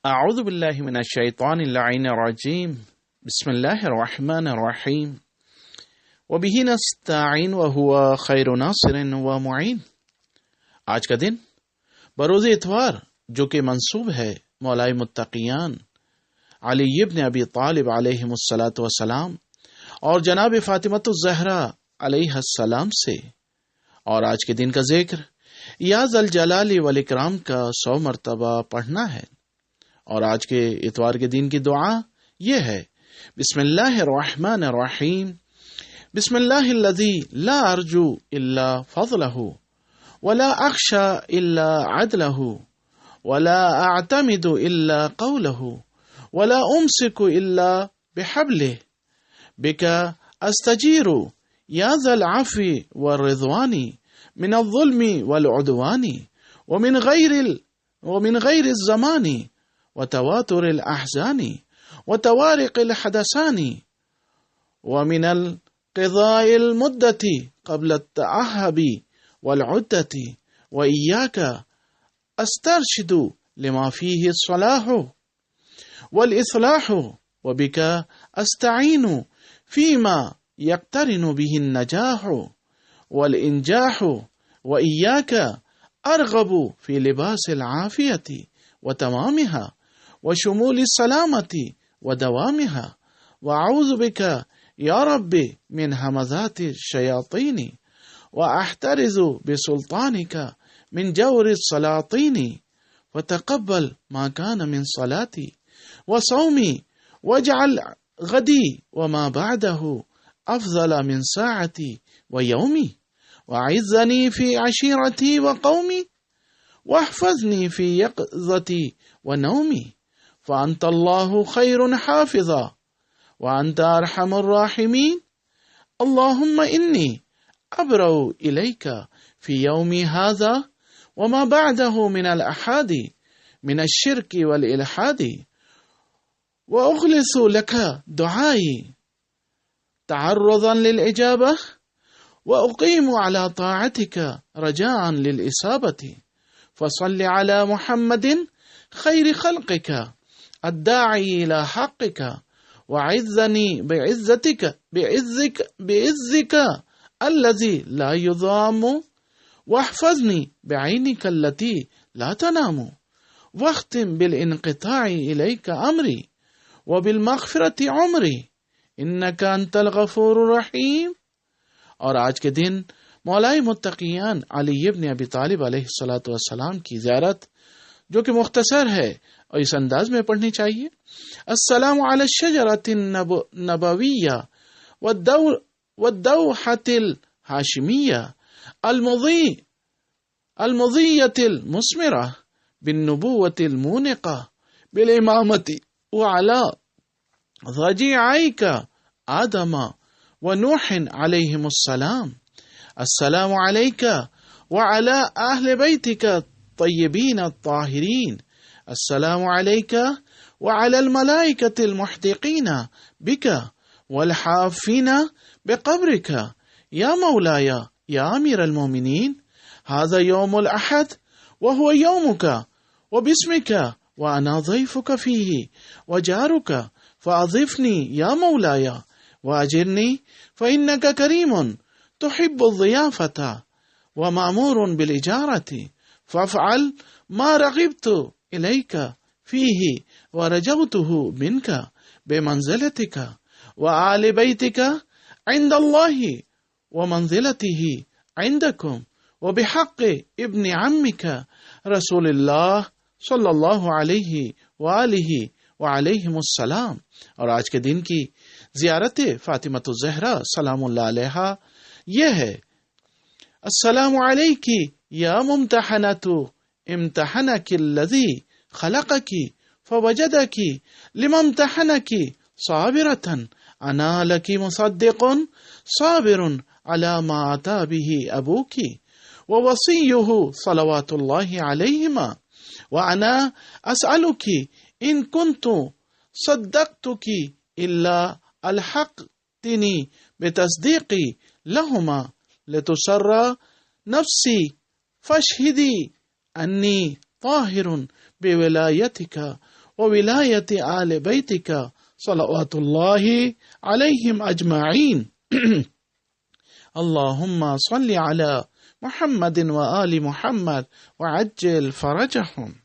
أعوذ بالله من الشيطان اللعين الرجيم بسم الله الرحمن الرحیم وبه नस्तईन वहुवा खैर नासिर व मुईन। आज का दिन बरोज़ इतवार जो कि मंसूब है मौलाए मुत्तक़ियान अली इब्न अबी तालिब अलैहिमुस्सलातु वस्सलाम और जनाब फ़ातिमतुज़ ज़हरा अलैहिस्सलाम से, और आज के दिन का जिक्र या ज़ल जलाली वल इकराम का 100 मरतबा पढ़ना है। और आज के इतवार के दिन की दुआ ये है, बिस्मिल्लाहिर्रहमानिर्रहीम, बिस्मिल्लाहिल्लज़ी ला अर्जू इल्ला फ़ज़लहु वला अख़शा इल्ला अदलहु वला अअतमिदु इल्ला क़ौलहु वला उम्सिकु इल्ला बिहब्लिहि बिका अस्तजीरु या ज़ल आफ़ी वर्रिज़वानी मिनज़ ज़ुल्मि वल उदवानी व मिन गैरि ज़मानी व तवातुरिल अहज़ानी व तवारिक़िल हदसानी व मिनल क़ज़ाइल मुद्दती क़ब्ल तअहबी वल उद्दती व इय्याका अस्तरशिदु लिमा फ़ीहि सलाहु वल इस्लाहु व बिका अस्तईनु फ़ीमा यक़्तरिनु बिहि नजाहु वल इंजाहु व इय्याका अरग़बु फ़ी लिबासिल आफ़ियति व तमामिहा व शुमूलिस सलामति व दवामिहा व अऊज़ु बिका या रब्बी मिन हमज़ाति शयातीनी व अहतरिज़ु बिसुल्तानिका मिन जौरिस सलातीनी व तक़ब्बल मा कान मिन सलाती व सौमी वजअल गदी व मा बअदहु अफ़ज़ल मिन साअती व यौमी व अइज़्ज़नी फ़ी अशीरती व क़ौमी वहफ़ज़नी फ़ी यक़ज़ती व नौमी फ़अन्त अल्लाहु खैरुन हाफ़िज़ा व अन्त अरहमुर राहिमीन। अल्लाहुम्मा इन्नी अब्रउ इलैका फ़ी यौमी हाज़ा व मा बअदहु मिनल अहादी मिनश शिर्की वल इल्हादी व उख़लिसु लका दुआई तअर्रुज़न लिल इजाबह व उक़ीमु अला ताअतिका रजाअन लिल इसाबति फ़सल्लि अला मुहम्मदिन खैरि ख़ल्क़िका अद्दाई इला हक़्क़िका व अइज़्ज़नी बिइज़्ज़िका अल्लज़ी ला युज़ामु वहफ़ज़नी बिअैनिका अल्लती ला तनामु वख्तिम बिल इन्क़िताई इलैका अमरी व बिल मग़फ़िरति उमरी इन्नका अंतल गफ़ूरुर रहीम। और आज के दिन मौलाए मुत्तक़ियान अली इब्न अबी तालिब अलैहिस्सलातु वस्सलाम की ज़ियारत जो कि मुख्तसर है और इस अंदाज में पढ़नी चाहिए। अस्सलामु अला शजरतिन नबविय्या वद्दौहतिल हाशिमिय्या अलमुज़िय्यतिल मुस्मिरा बिन्नुबुव्वतिल मूनिक़ा बिल इमामति व अला ज़जीआइका आदमा व नूहिन अलैहिमुस्सलाम। अस्सलामु अलैका व अला अहलि बैतिका तय्यबीन अत्ताहिरीन। अस्सलामु अलैका व अलल मलाइकतिल मुहदिक़ीना बिका वल हाफ़ीना बिक़ब्रिका या मौलाया या अमीरल मोमिनीन हाज़ा यौमुल अहद व हुवा यौमुका व बिस्मिका व अना ज़ैफ़ुका फ़ीही व जारुका फ़अज़िफ़नी या मौलाया व अजिरनी फ़इन्नका करीमुन तुहिब्बु ज़ियाफ़ता व मामूरुन बिल इजारति फ़अफ़अल मा रग़िबतु इलैका फ़ीही व रजौतुहु मिनका बिमंज़िलतिका व आलि बैतिका इंदल्लाहि व मंज़िलतिही इंदकुम व बिहक़्क़ि इब्न अम्मिका रसूलिल्लाह सल्लल्लाहु अलैहि व आलिहि व अलैहिमुस्सलाम। और आज के दिन की ज़ियारत फ़ातिमतुज़ ज़हरा सलामुल्लाह अलैहा ये है, अस्सलामु अलैकी या मुम्तहनतु इम्तहनकिल्लज़ी खलक़की फवजदकी लिमम्तहनकी साबिरतन अना लकी मुसद्दिक़ुन साबिरुन अला मा अता बिही अबूकी व वसिय्युहु सलवातुल्लाहि अलैहिमा व अना अस्अलुकी इन कुन्तु सद्दक़तुकी इल्ला अलहक़्तिनी बितस्दीक़ी लहुमा लितुसर्रा नफ्सी फशहिदी अन्नी ताहिरुन बिविलायतिका وولاية آل بيتك صلوات الله عليهم أجمعين. اللهم صل على محمد وآل محمد وعجل فرجهم.